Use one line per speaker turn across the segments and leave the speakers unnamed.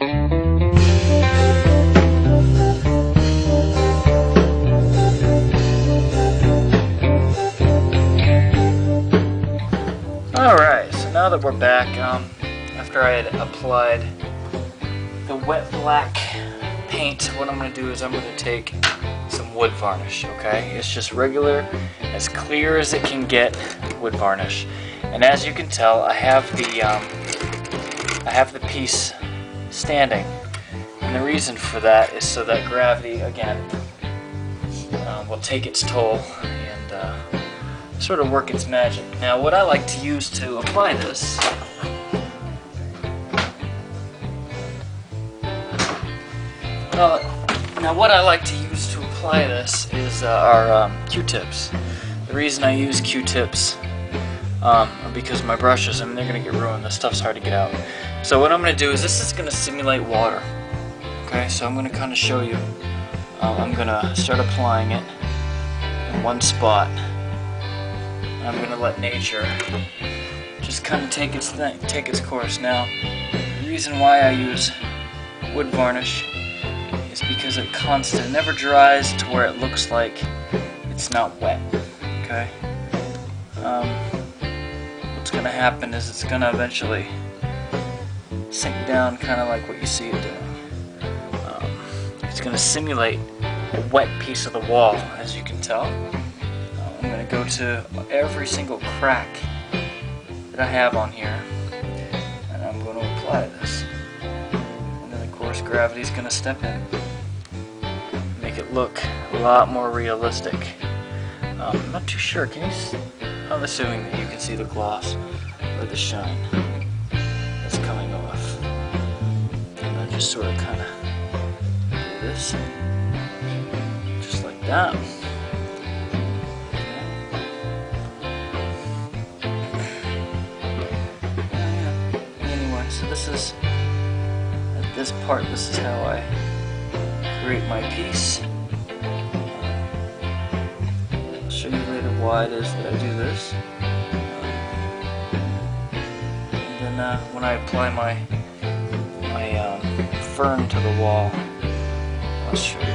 Alright, so now that we're back, after I had applied the wet black paint, what I'm going to do is I'm going to take some wood varnish, okay? It's just regular, as clear as it can get wood varnish. And as you can tell, I have the piece standing. And the reason for that is so that gravity, again, will take its toll and sort of work its magic. Now what I like to use to apply this is our Q-tips. The reason I use Q-tips are because my brushes, I mean, they're going to get ruined. This stuff's hard to get out. So what I'm going to do is this is going to simulate water. Okay, so I'm going to kind of show you. I'm going to start applying it in one spot. I'm going to let nature just kind of take its course. Now, the reason why I use wood varnish is because it never dries to where it looks like it's not wet. Okay. What's going to happen is it's going to eventually sink down, kind of like what you see it doing. It's going to simulate a wet piece of the wall, as you can tell. I'm going to go to every single crack that I have on here, and I'm going to apply this. And then, of course, gravity is going to step in, make it look a lot more realistic. I'm not too sure. I'm assuming that you can see the gloss or the shine that's coming off. And I just sort of kind of do this, just like that. Anyway, so this is, at this part, this is how I create my piece. I'll show you later why it is that I do this. And then when I apply my fern to the wall, I'll show you.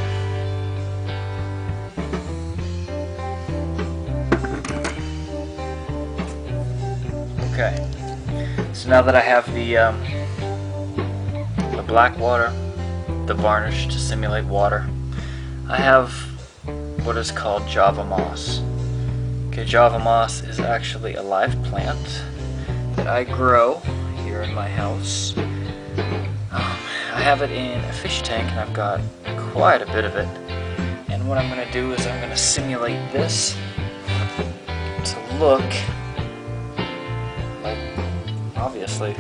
Okay, so now that I have the black water, the varnish to simulate water, I have what is called Java moss. Okay, Java moss is actually a live plant that I grow here in my house. I have it in a fish tank, and I've got quite a bit of it. And what I'm going to do is I'm going to simulate this to look like, obviously,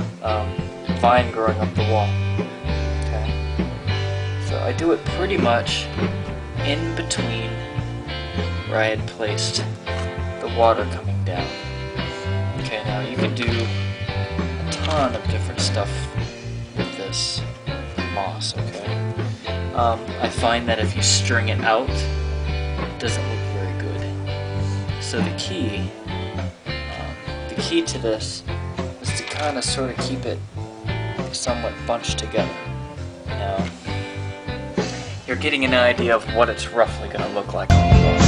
vine growing up the wall. Okay, so I do it pretty much in between where I had placed the water coming down. Okay, now you can do a ton of different stuff with this moss, okay? I find that if you string it out, it doesn't look very good. So the key to this is to kind of sort of keep it somewhat bunched together. Now, you're getting an idea of what it's roughly going to look like on the wall.